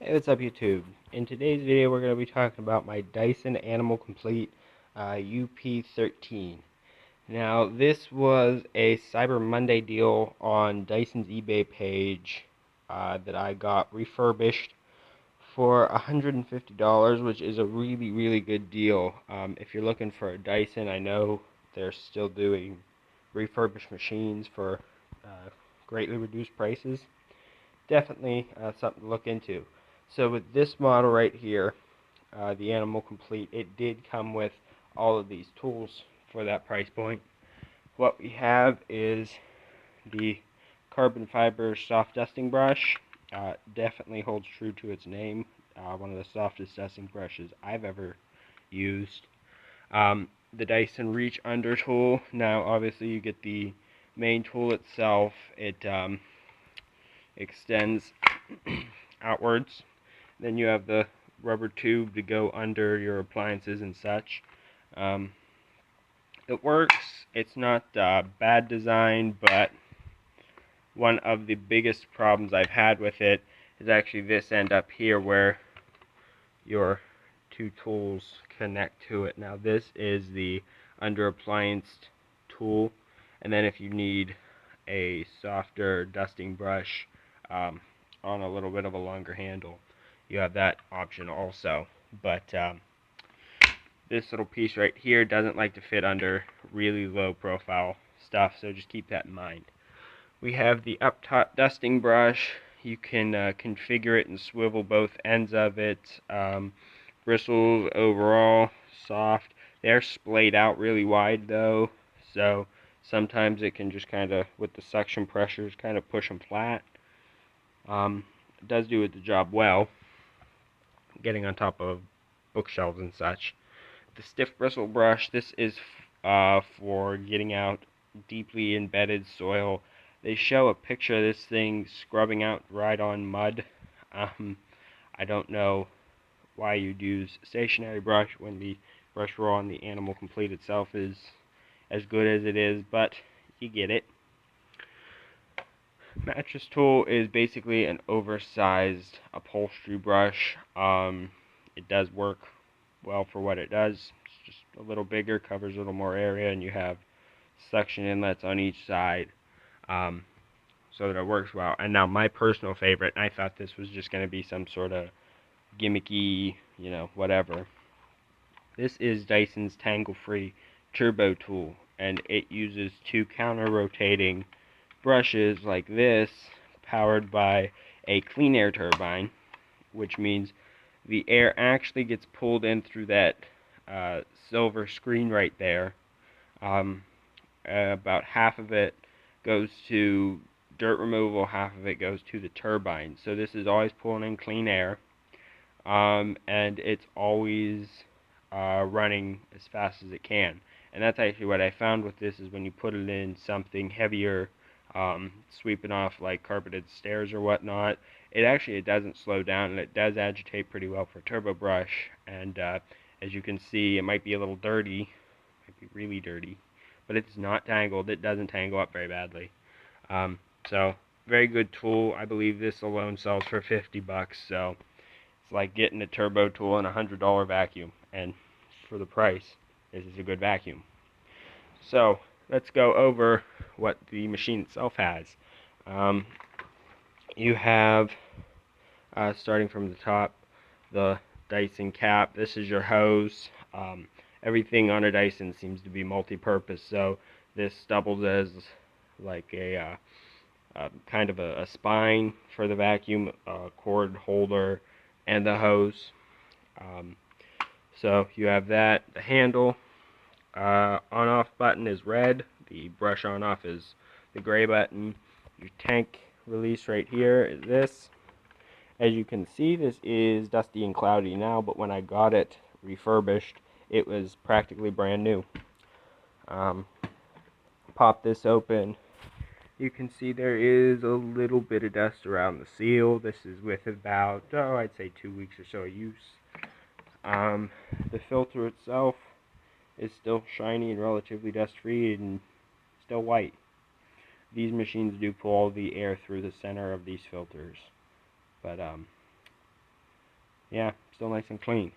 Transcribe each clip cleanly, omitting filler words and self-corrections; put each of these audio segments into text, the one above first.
Hey, what's up YouTube? In today's video we're going to be talking about my Dyson Animal Complete up13. Now this was a Cyber Monday deal on Dyson's eBay page that I got refurbished for $150, which is a really good deal. If you're looking for a Dyson, I know they're still doing refurbished machines for greatly reduced prices. Definitely something to look into. So with this model right here, the Animal Complete, it did come with all of these tools for that price point. What we have is the carbon fiber soft dusting brush. Definitely holds true to its name. One of the softest dusting brushes I've ever used. The Dyson Reach Under tool. Now obviously you get the main tool itself. It extends outwards. Then you have the rubber tube to go under your appliances and such. It works. It's not bad design, but one of the biggest problems I've had with it is actually this end up here where your two tools connect to it. Now this is the under appliance tool, and then if you need a softer dusting brush on a little bit of a longer handle, you have that option also. But this little piece right here doesn't like to fit under really low profile stuff, so just keep that in mind. We have the up top dusting brush. You can configure it and swivel both ends of it. Bristles overall soft. They're splayed out really wide though, so sometimes it can just kind of, with the suction pressures, kind of push them flat. It does do the job well, getting on top of bookshelves and such. The stiff bristle brush, this is for getting out deeply embedded soil. They show a picture of this thing scrubbing out right on mud. I don't know why you'd use stationary brush when the brush roll on the Animal Complete itself is as good as it is, but you get it. Mattress tool is basically an oversized upholstery brush. It does work well for what it does. It's just a little bigger, covers a little more area, and you have suction inlets on each side, so that it works well. And now my personal favorite, and I thought this was just going to be some sort of gimmicky, whatever. This is Dyson's tangle-free turbo tool, and it uses two counter-rotating brushes like this, powered by a clean air turbine, which means the air actually gets pulled in through that silver screen right there. About half of it goes to dirt removal, half of it goes to the turbine. So this is always pulling in clean air, and it's always running as fast as it can. And that's actually what I found with this, is when you put it in something heavier, sweeping off like carpeted stairs or whatnot, it doesn't slow down, and it does agitate pretty well for a turbo brush. And as you can see, it might be a little dirty, might be really dirty, but it's not tangled. It doesn't tangle up very badly. So very good tool. I believe this alone sells for 50 bucks, so it's like getting a turbo tool and a $100 vacuum, and for the price, this is a good vacuum. So let's go over what the machine itself has. You have, starting from the top, the Dyson cap. This is your hose. Everything on a Dyson seems to be multi-purpose, so this doubles as like a kind of a spine for the vacuum, cord holder, and the hose. So you have that. The handle, on-off button is red. The brush on-off is the gray button. Your tank release right here is this. As you can see, this is dusty and cloudy now, but when I got it refurbished, it was practically brand new. Pop this open. You can see there is a little bit of dust around the seal. This is with about, I'd say 2 weeks or so of use. The filter itself is still shiny and relatively dust-free and still white. These machines do pull all the air through the center of these filters, but yeah, still nice and clean.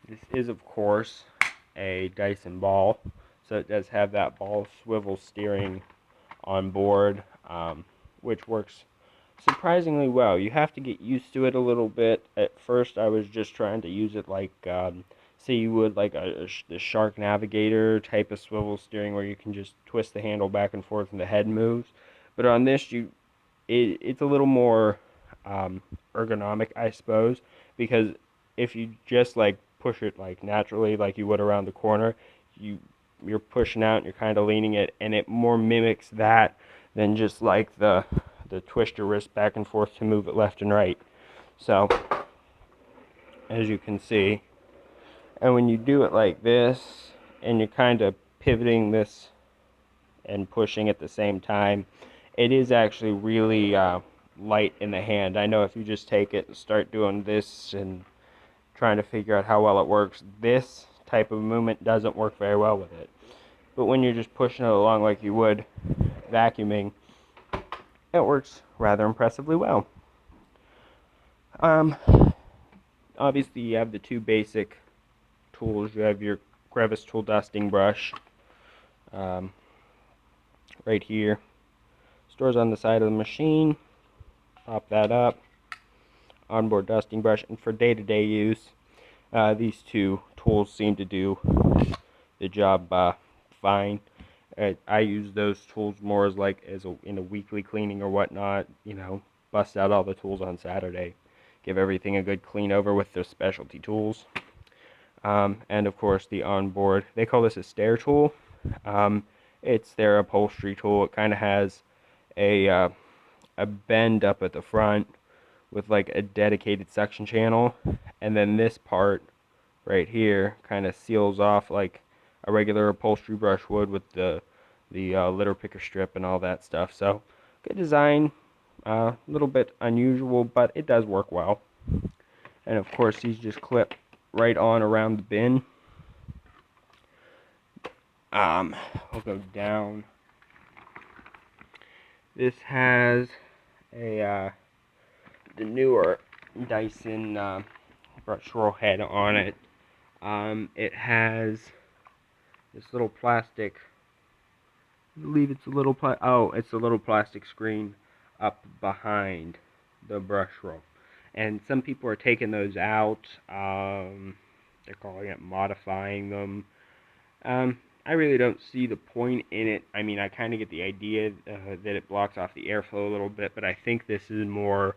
This is, of course, a Dyson ball, so it does have that ball swivel steering on board, which works surprisingly well. You have to get used to it a little bit. At first, I was just trying to use it like, say you would like the Shark Navigator type of swivel steering, where you can just twist the handle back and forth and the head moves. But on this, it's a little more ergonomic, I suppose, because if you just like push it like naturally, like you would around the corner, you're pushing out and you're kind of leaning it, and it more mimics that than just like the twist your wrist back and forth to move it left and right. So as you can see, and when you do it like this and you're kind of pivoting this and pushing at the same time, it is actually really light in the hand. I know if you just take it and start doing this and trying to figure out how well it works, this type of movement doesn't work very well with it. But when you're just pushing it along like you would vacuuming, it works rather impressively well. Obviously you have the two basic tools. You have your crevice tool dusting brush right here. Stores on the side of the machine. Pop that up. Onboard dusting brush. And for day-to-day use, these two tools seem to do the job fine. I use those tools more as like in a weekly cleaning or whatnot. You know, bust out all the tools on Saturday, give everything a good clean over with the specialty tools. And of course the onboard, they call this a stair tool. It's their upholstery tool. It kind of has a bend up at the front with like a dedicated suction channel, and then this part right here kind of seals off like a regular upholstery brush would with the litter picker strip and all that stuff. So good design, a little bit unusual, but it does work well. And of course these just clip right on around the bin. We'll go down. This has a the newer Dyson brush swirl head on it. It has this little plastic, I believe it's a little it's a little plastic screen up behind the brush roll. And some people are taking those out. They're calling it modifying them. I really don't see the point in it. I mean, I kind of get the idea that it blocks off the airflow a little bit, but I think this is more,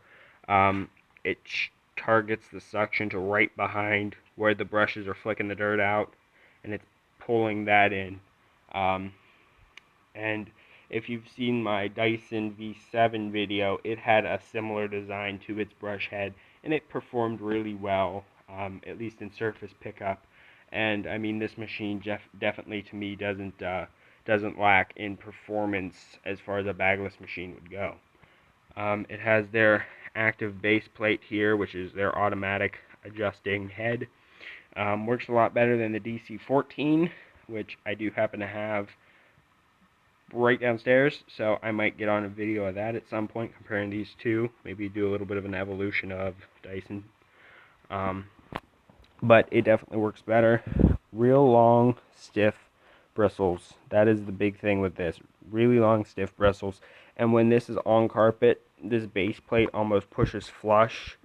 it targets the suction to right behind where the brushes are flicking the dirt out, and it's pulling that in. And if you've seen my Dyson V7 video, it had a similar design to its brush head, and it performed really well, at least in surface pickup. And I mean, this machine definitely to me doesn't lack in performance as far as a bagless machine would go. It has their active base plate here, which is their automatic adjusting head. Works a lot better than the DC-14, which I do happen to have right downstairs, so I might get on a video of that at some point comparing these two. Maybe do a little bit of an evolution of Dyson. But it definitely works better. Real long, stiff bristles. That is the big thing with this. Really long, stiff bristles. And when this is on carpet, this base plate almost pushes flush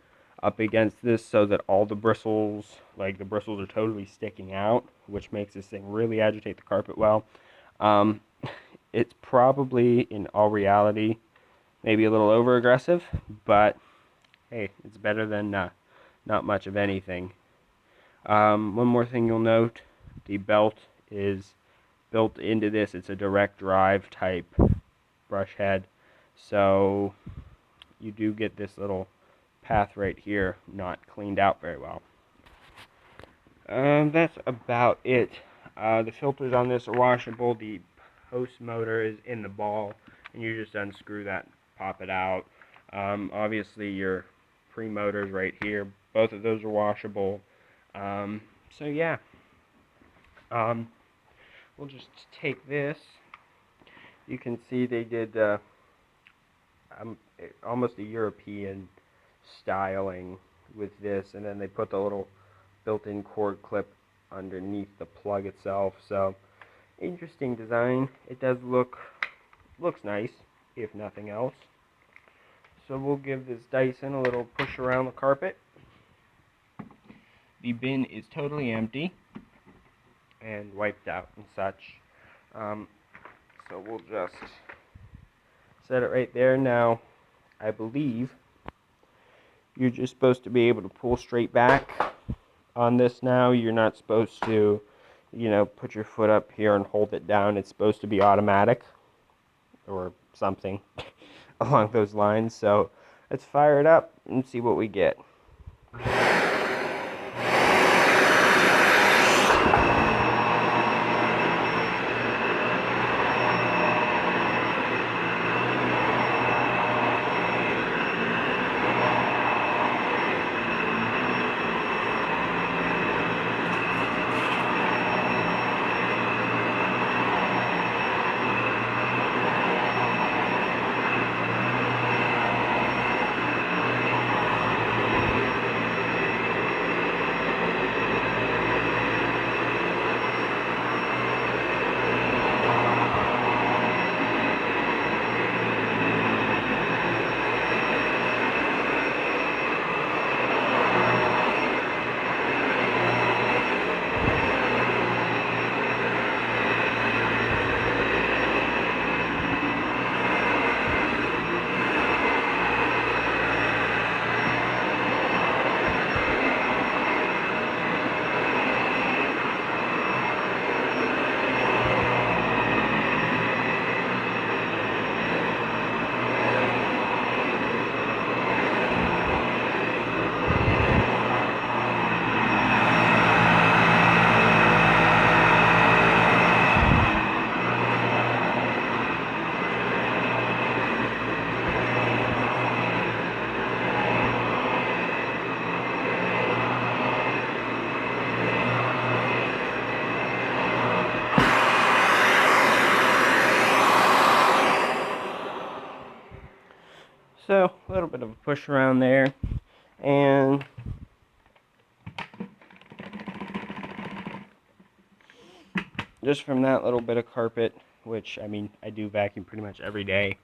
up against this so that all the bristles, like the bristles are totally sticking out, which makes this thing really agitate the carpet well. It's probably, in all reality, maybe a little over aggressive, but hey, it's better than not much of anything. One more thing you'll note, the belt is built into this. It's a direct drive type brush head, so you do get this little path right here not cleaned out very well. That's about it. The filters on this are washable. The post motor is in the ball, and you just unscrew that and pop it out. Obviously your pre-motors right here, both of those are washable. So yeah, we'll just take this. You can see they did almost a European styling with this, and then they put the little built-in cord clip underneath the plug itself. So interesting design. It does looks nice, if nothing else. So we'll give this Dyson a little push around the carpet. The bin is totally empty and wiped out and such. So we'll just set it right there. Now, I believe you're just supposed to be able to pull straight back on this now. You're not supposed to, put your foot up here and hold it down. It's supposed to be automatic or something along those lines. So let's fire it up and see what we get. So, a little bit of a push around there, and just from that little bit of carpet, which, I do vacuum pretty much every day,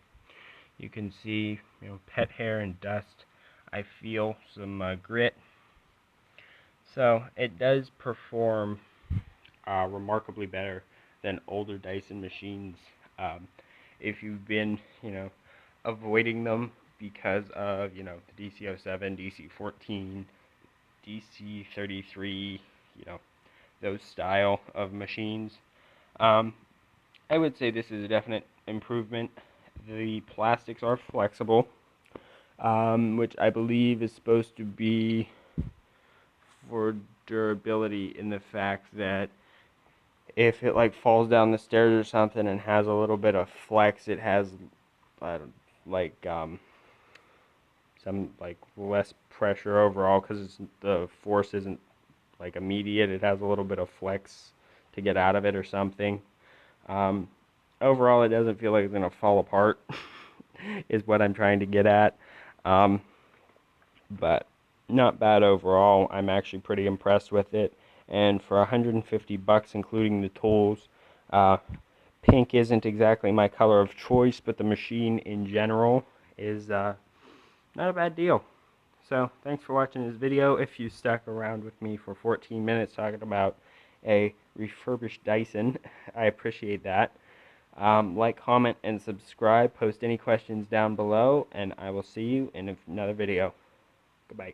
you can see, pet hair and dust. I feel some grit. So, it does perform remarkably better than older Dyson machines. If you've been, avoiding them because of, the DC07, DC14, DC33, those style of machines, I would say this is a definite improvement. The plastics are flexible, which I believe is supposed to be for durability, in the fact that if it falls down the stairs or something and has a little bit of flex, it has some less pressure overall, because the force isn't immediate. It has a little bit of flex to get out of it or something. Overall, it doesn't feel like it's gonna fall apart is what I'm trying to get at. But not bad overall. I'm actually pretty impressed with it. And for $150, including the tools, pink isn't exactly my color of choice, but the machine in general is not a bad deal. So, thanks for watching this video. If you stuck around with me for 14 minutes talking about a refurbished Dyson, I appreciate that. Like, comment, and subscribe. Post any questions down below, and I will see you in another video. Goodbye.